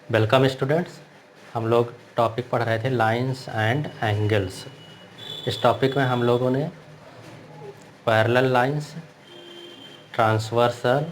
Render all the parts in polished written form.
Welcome students. हम लोग topic पढ़ रहे थे लाइंस एंड एंगल्स। इस टॉपिक में हम लोगों ने पैरेलल लाइंस, ट्रांसवर्सल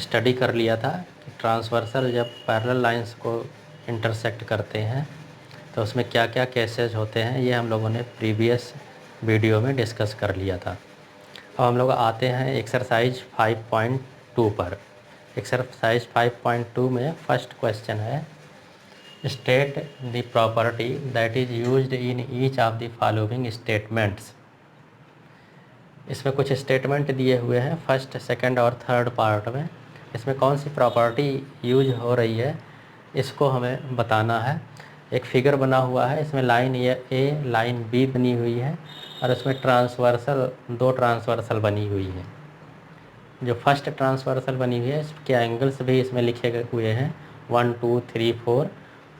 स्टडी कर लिया था कि ट्रांसवर्सल जब पैरेलल लाइंस को इंटरसेक्ट करते हैं तो उसमें क्या क्या केसेस होते हैं, ये हम लोगों ने प्रीवियस वीडियो में डिस्कस कर लिया था। अब हम लोग आते हैं एक्सरसाइज 5.2 पर। एक्सरसाइज 5.2 में फर्स्ट क्वेश्चन है, state the property that is used in each of the following statements. इसमें कुछ स्टेटमेंट दिए हुए हैं फर्स्ट, सेकंड और थर्ड पार्ट में। इसमें कौन सी प्रॉपर्टी यूज हो रही है इसको हमें बताना है। एक फिगर बना हुआ है, इसमें लाइन ए लाइन बी बनी हुई है और उसमें दो ट्रांसवर्सल बनी हुई है। जो फर्स्ट ट्रांसवर्सल बनी हुई है इसके एंगल्स भी इसमें लिखे हुए हैं 1 2 3 4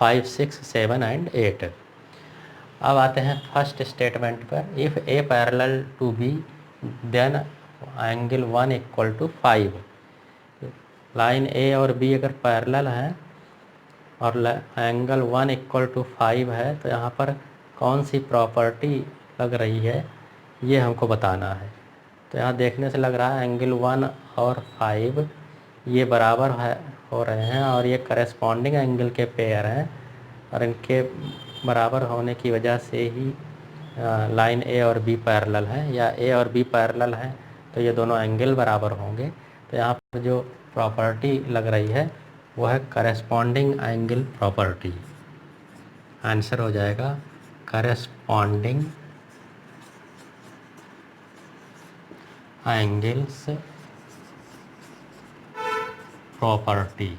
5 6 7 एंड 8। अब आते हैं फर्स्ट स्टेटमेंट पर। If A parallel to B then angle 1 equal to 5। Line A और बी अगर पैरेलल है और एंगल 1 इक्वल टू 5 है तो यहाँ पर कौन सी प्रॉपर्टी लग रही है ये हमको बताना है। तो यहाँ देखने से लग रहा है एंगल 1 और 5 ये बराबर हो रहे हैं और ये करेस्पॉन्डिंग एंगल के पेयर हैं और इनके बराबर होने की वजह से ही लाइन ए और बी पैरेलल है, या ए और बी पैरेलल है तो ये दोनों एंगल बराबर होंगे। तो यहाँ पर जो प्रॉपर्टी लग रही है वो है करेस्पॉन्डिंग एंगल प्रॉपर्टी। आंसर हो जाएगा करेस्पॉन्डिंग एंगल्स प्रॉपर्टी।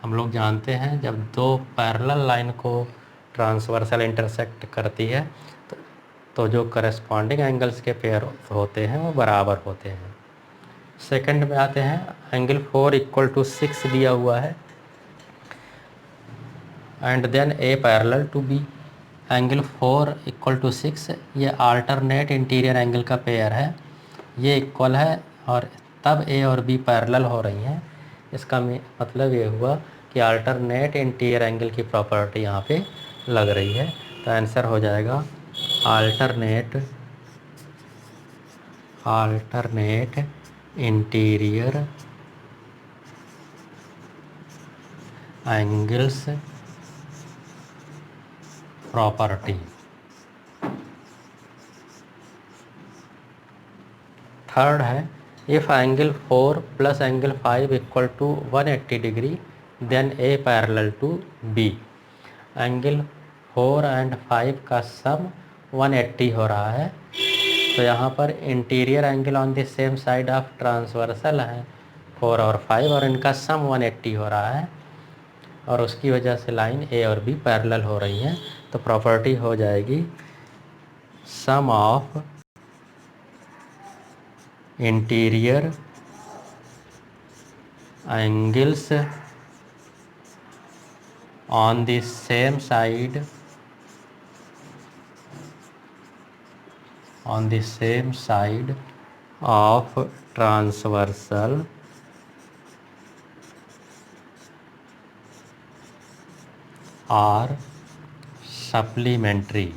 हम लोग जानते हैं जब दो पैरेलल लाइन को ट्रांसवर्सल इंटरसेक्ट करती है तो जो करस्पॉन्डिंग एंगल्स के पेयर होते हैं वो बराबर होते हैं। सेकंड में आते हैं, एंगल 4 इक्वल टू 6 दिया हुआ है and then A parallel to B. Angle 4 equal to 6 ये अल्टरनेट इंटीरियर एंगल का पेयर है, ये इक्वल है और तब ए और बी पैरेलल हो रही हैं। इसका मतलब ये हुआ कि अल्टरनेट इंटीरियर एंगल की प्रॉपर्टी यहाँ पे लग रही है। तो आंसर हो जाएगा alternate interior angles property. Third है, if angle 4 plus angle 5 equal to 180 degree then A parallel to B. Angle 4 and 5 का सम 180 हो रहा है तो यहाँ पर interior angle on the same side of transversal है 4 और 5 और इनका सम 180 हो रहा है और उसकी वजह से लाइन ए और बी पैरेलल हो रही हैं। तो प्रॉपर्टी हो जाएगी sum of interior angles on the same side of transversal are supplementary।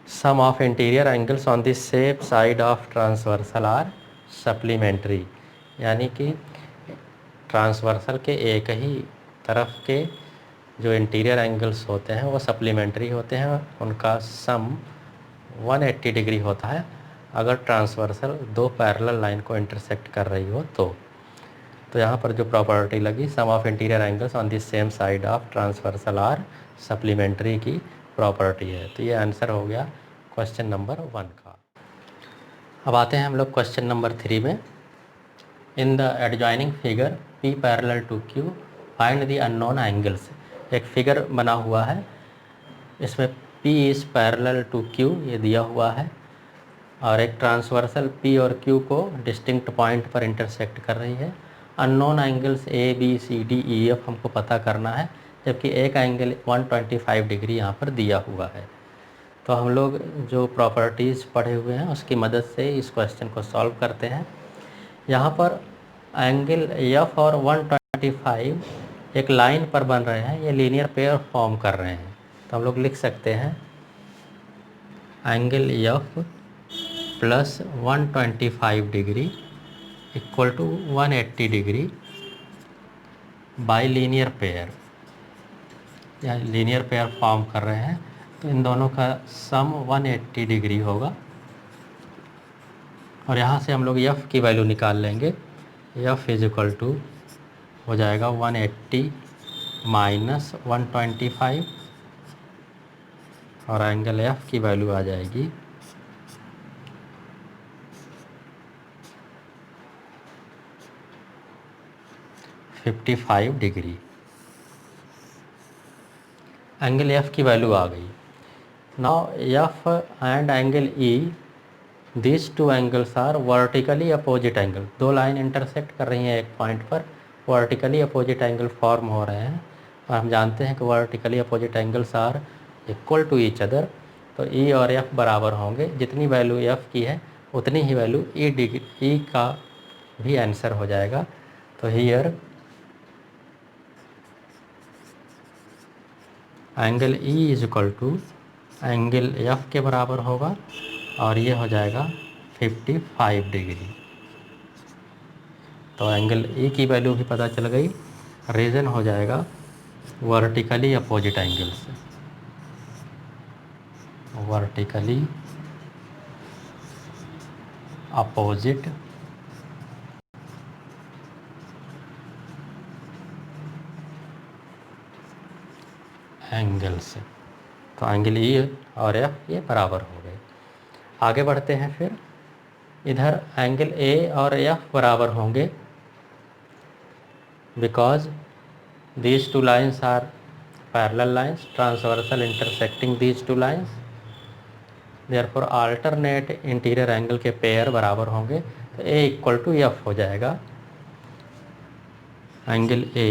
Sum of interior angles on the same side of transversal are supplementary, यानी कि ट्रांसवर्सल के एक ही तरफ के जो इंटीरियर एंगल्स होते हैं वो सप्लीमेंट्री होते हैं, उनका सम 180 डिग्री होता है अगर ट्रांसवर्सल दो पैरेलल लाइन को इंटरसेक्ट कर रही हो तो यहाँ पर जो प्रॉपर्टी लगी sum of interior angles on the same side of transversal are supplementary की प्रॉपर्टी है। तो ये आंसर हो गया क्वेश्चन नंबर 1 का। अब आते हैं हम लोग क्वेश्चन नंबर 3 में। In the adjoining figure P parallel to Q find the unknown angles. एक फिगर बना हुआ है, इसमें P is parallel to Q ये दिया हुआ है और एक ट्रांसवर्सल P और Q को डिस्टिंक्ट पॉइंट पर इंटरसेक्ट कर रही है। Unknown angles A B C D E F हमको पता करना है, जबकि एक एंगल 125 डिग्री यहाँ पर दिया हुआ है। तो हम लोग जो प्रॉपर्टीज़ पढ़े हुए हैं उसकी मदद से इस क्वेश्चन को सॉल्व करते हैं। यहाँ पर एंगल एफ और 125 एक लाइन पर बन रहे हैं, ये लीनियर पेयर फॉर्म कर रहे हैं। तो हम लोग लिख सकते हैं angle F plus 125 degree equal to 180 degree by linear pair, या लीनियर पेयर फॉर्म कर रहे हैं। तो इन दोनों का सम 180 डिग्री होगा और यहाँ से हम लोग एफ़ की वैल्यू निकाल लेंगे। एफ़ इज इक्वल टू हो जाएगा 180 माइनस 125 और एंगल एफ़ की वैल्यू आ जाएगी 55 डिग्री। एंगल एफ़ की वैल्यू आ गई। Now F and angle E, this two angles are vertically opposite angle. दो लाइन इंटरसेक्ट कर रही हैं एक पॉइंट पर, वर्टिकली अपोजिट एंगल फॉर्म हो रहे हैं और हम जानते हैं कि vertically opposite angles are equal to each other. तो ई और एफ बराबर होंगे, जितनी वैल्यू एफ की है उतनी ही वैल्यू ई का भी आंसर हो जाएगा। तो here angle E is equal to angle F के बराबर होगा और ये हो जाएगा 55 डिग्री। तो एंगल ई की वैल्यू भी पता चल गई। रीज़न हो जाएगा वर्टिकली अपोजिट एंगल से, वर्टिकली अपोजिट एंगल से। तो एंगल ई और एफ ये बराबर हो गए। आगे बढ़ते हैं। फिर इधर एंगल ए और एफ बराबर होंगे because these two lines are parallel lines transversal intersecting these two lines, therefore alternate interior angle के पेयर बराबर होंगे। तो A इक्वल टू एफ हो जाएगा। Angle A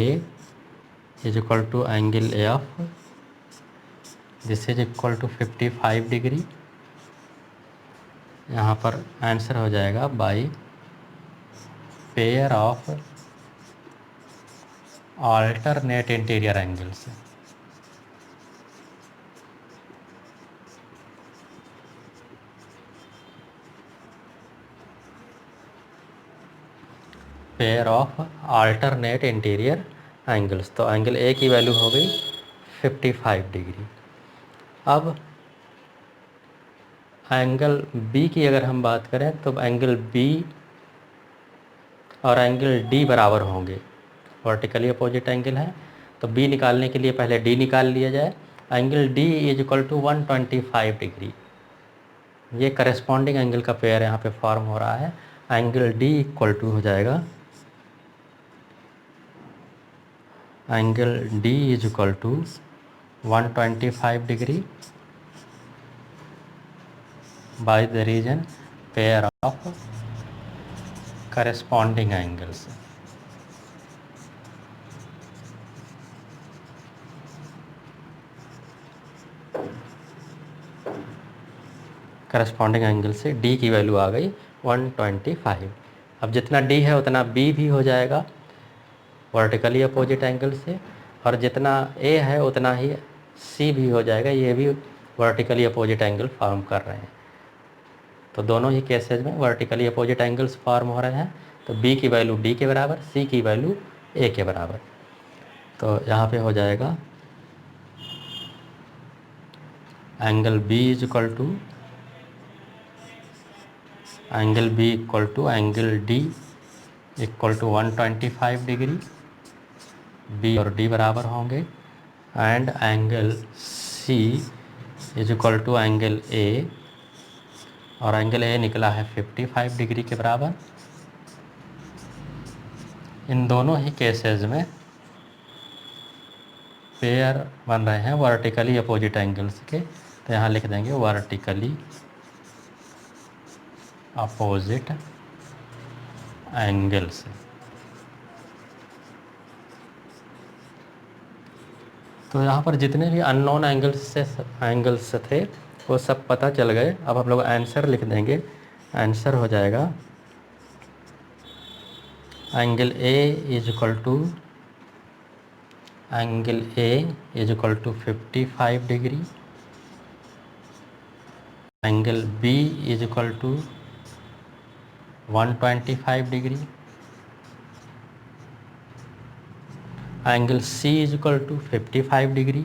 is equal to angle F, this is equal to 55 degree. यहाँ पर answer हो जाएगा by pair of alternate interior angles. Pair of alternate interior angles. तो एंगल ए की वैल्यू हो गई 55 डिग्री। अब एंगल बी की अगर हम बात करें तो एंगल बी और एंगल डी बराबर होंगे, वर्टिकली अपोजिट एंगल है। तो बी निकालने के लिए पहले डी निकाल लिया जाए। Angle D is equal to 125 degree, ये करस्पॉन्डिंग एंगल का पेयर यहाँ पे फॉर्म हो रहा है। एंगल डी इक्वल टू हो जाएगा angle D is equal to 125 degree by the reason pair of corresponding angles. Corresponding angle से डी की वैल्यू आ गई 125। अब जितना डी है उतना बी भी हो जाएगा वर्टिकली अपोजिट एंगल से, और जितना ए है उतना ही सी भी हो जाएगा, ये भी वर्टिकली अपोजिट एंगल फॉर्म कर रहे हैं। तो दोनों ही केसेस में वर्टिकली अपोजिट एंगल्स फॉर्म हो रहे हैं। तो बी की वैल्यू डी के बराबर, सी की वैल्यू ए के बराबर। तो यहाँ पे हो जाएगा angle B is equal to angle B equal to angle D equal to 125 degree, B और डी बराबर होंगे। And angle C is equal to angle A, और एंगल ए निकला है 55 डिग्री के बराबर। इन दोनों ही केसेस में पेयर बन रहे हैं वर्टिकली अपोजिट एंगल्स के। तो यहाँ लिख देंगे वर्टिकली अपोजिट एंगल्स। तो यहाँ पर जितने भी अननोन एंगल्स थे वो सब पता चल गए। अब हम लोग आंसर लिख देंगे। आंसर हो जाएगा angle A is equal to 55 degree, angle B is equal to 125 degree, angle C is equal to 55 degree,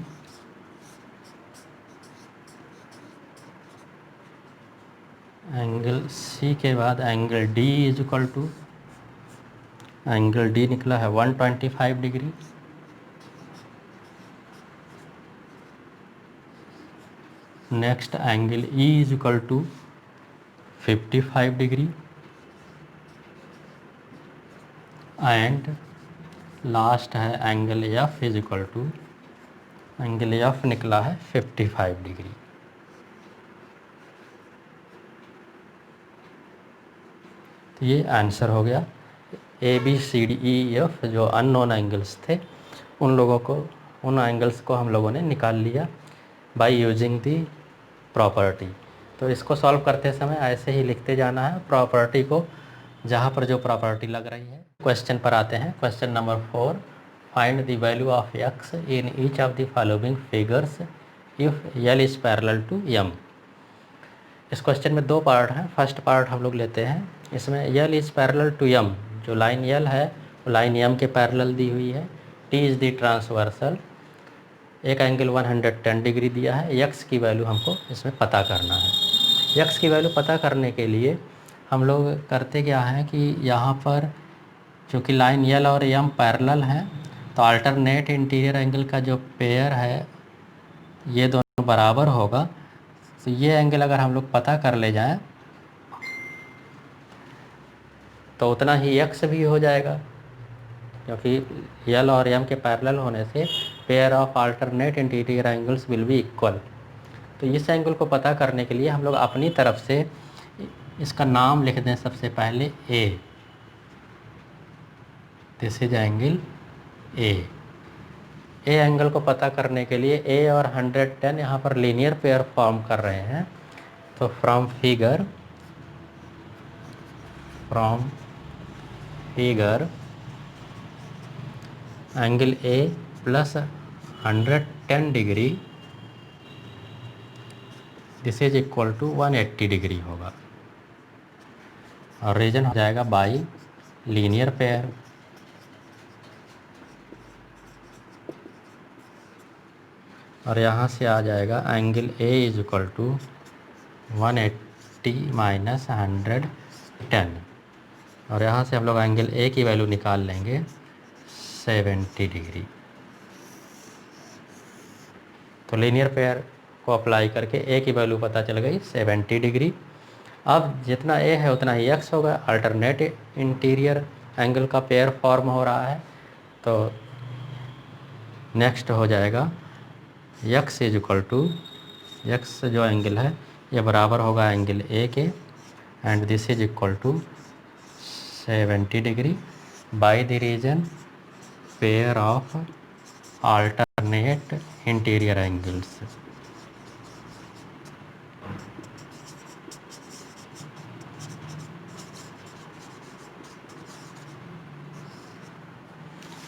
angle C के बाद angle D is equal to, angle D निकला है 125 degree, next angle E is equal to 55 degree, and last है angle F is equal to, angle F निकला है 55 degree. तो ये answer हो गया। A B C D E F जो अननोन एंगल्स थे उन एंगल्स को हम लोगों ने निकाल लिया बाय यूजिंग दी प्रॉपर्टी। तो इसको सॉल्व करते समय ऐसे ही लिखते जाना है प्रॉपर्टी को, जहाँ पर जो प्रॉपर्टी लग रही है। क्वेश्चन पर आते हैं। Question number 4, find the value of X in each of the following figures if L is parallel to M. इस क्वेश्चन में दो पार्ट हैं। फर्स्ट पार्ट हम लोग लेते हैं। इसमें यल इज़ पैरेलल टू एम, जो लाइन यल है वो लाइन एम के पैरेलल दी हुई है। टी इज़ द ट्रांसवर्सल, एक एंगल 110 डिग्री दिया है। यक्स की वैल्यू हमको इसमें पता करना है। यक्स की वैल्यू पता करने के लिए हम लोग करते क्या है कि यहाँ पर चूँकि लाइन यल और एम पैरेलल हैं, तो अल्टरनेट इंटीरियर एंगल का जो पेयर है ये दोनों बराबर होगा। तो ये एंगल अगर हम लोग पता कर ले जाएं तो उतना ही यक्स भी हो जाएगा, क्योंकि यल और एम के पैरेलल होने से pair of alternate interior angles will be equal. तो इस एंगल को पता करने के लिए हम लोग अपनी तरफ से इसका नाम लिख दें सबसे पहले A. This is angle A. A angle को पता करने के लिए ए और 110 यहाँ पर लीनियर पेयर फॉर्म कर रहे हैं। तो from figure angle A plus 110 degree this is equal to 180 degree होगा, और रीजन हो जाएगा बाई लीनियर पेयर। और यहाँ से आ जाएगा angle A is equal to 180 minus 110, और यहाँ से हम लोग एंगल ए की वैल्यू निकाल लेंगे 70 डिग्री। तो लीनियर पेयर को अप्लाई करके ए की वैल्यू पता चल गई 70 डिग्री। अब जितना ए है उतना ही एक्स होगा, अल्टरनेट इंटीरियर एंगल का पेयर फॉर्म हो रहा है। तो नेक्स्ट हो जाएगा x is equal to, x जो एंगल है ये बराबर होगा एंगल ए के, and this is equal to 70 degree by the reason pair of alternate interior angles.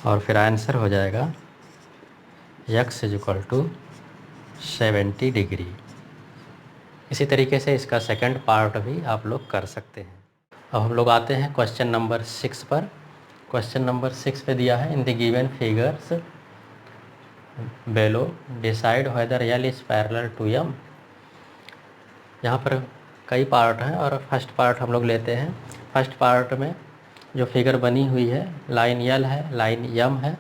और फिर आंसर हो जाएगा x is equal to 70 degree. इसी तरीके से इसका सेकंड पार्ट भी आप लोग कर सकते हैं। अब हम लोग आते हैं क्वेश्चन नंबर 6 पर। क्वेश्चन नंबर 6 पे दिया है in the given figures below decide whether l is parallel to m. यहाँ पर कई पार्ट हैं और फर्स्ट पार्ट हम लोग लेते हैं। फर्स्ट पार्ट में जो फिगर बनी हुई है लाइन यल है, लाइन एम है,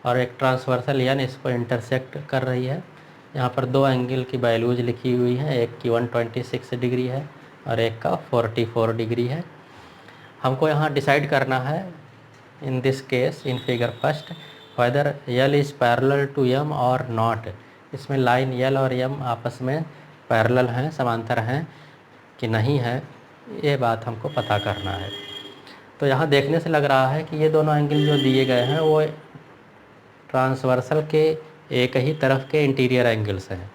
और एक ट्रांसवर्सल एन इसको इंटरसेक्ट कर रही है। यहाँ पर दो एंगल की वैल्यूज लिखी हुई हैं, एक की 126 डिग्री है और एक का 44 डिग्री है। हमको यहाँ डिसाइड करना है in this case in figure first whether l is parallel to m और नॉट। इसमें लाइन यल और एम आपस में पैरेलल हैं, समांतर हैं कि नहीं है, ये बात हमको पता करना है। तो यहाँ देखने से लग रहा है कि ये दोनों एंगल जो दिए गए हैं वो ट्रांसवर्सल के एक ही तरफ के इंटीरियर एंगल्स हैं।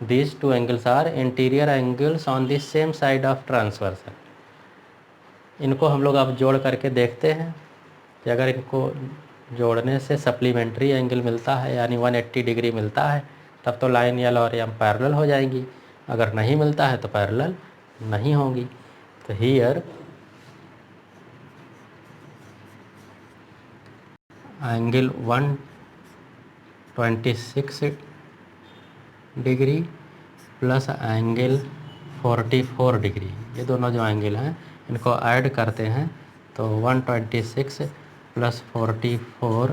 These two angles are interior angles on the same side of transversal. इनको हम लोग अब जोड़ करके देखते हैं कि अगर इनको जोड़ने से सप्लीमेंट्री एंगल मिलता है यानी 180 डिग्री मिलता है तब तो लाइन यल और एम पैरेलल हो जाएंगी, अगर नहीं मिलता है तो पैरेलल नहीं होंगी। तो here angle 126 degree plus angle 44 degree, ये दोनों जो एंगल हैं इनको ऐड करते हैं तो 126 प्लस 44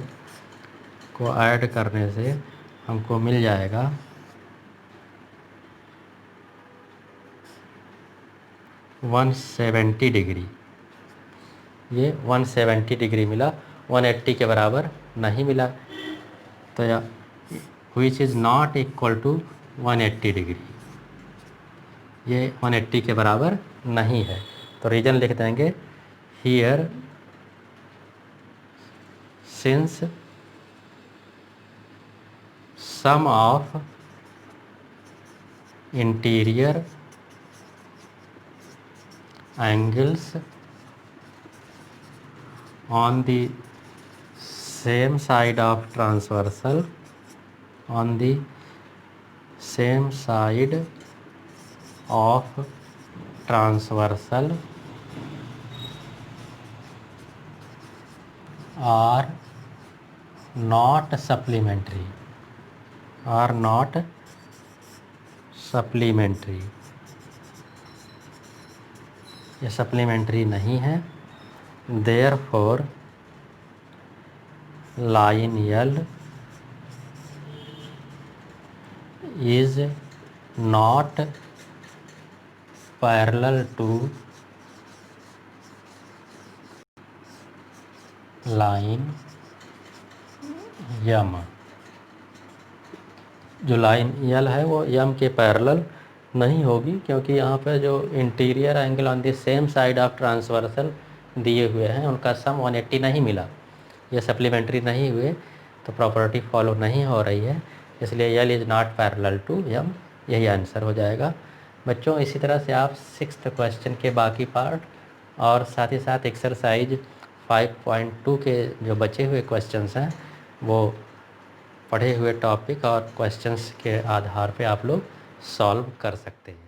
को ऐड करने से हमको मिल जाएगा 170 डिग्री। ये 170 डिग्री मिला, 180 के बराबर नहीं मिला, तो या which is not equal to 180 degree, ये 180 के बराबर नहीं है। तो रीजन लिख देंगे here since sum of interior angles on the same side of transversal on the same side of transversal are not supplementary, are not supplementary, ये supplementary नहीं है। Therefore line L is not parallel to line M. जो line यल है वो यम के parallel नहीं होगी, क्योंकि यहाँ पे जो interior angle on the same side of transversal दिए हुए हैं उनका सम 180 नहीं मिला, ये सप्लीमेंट्री नहीं हुए, तो प्रॉपर्टी फॉलो नहीं हो रही है, इसलिए यल इज़ नॉट पैरेलल टू यम, यही आंसर हो जाएगा। बच्चों इसी तरह से आप 6th क्वेश्चन के बाकी पार्ट और साथ ही साथ एक्सरसाइज 5.2 के जो बचे हुए क्वेश्चंस हैं वो पढ़े हुए टॉपिक और क्वेश्चंस के आधार पे आप लोग सॉल्व कर सकते हैं।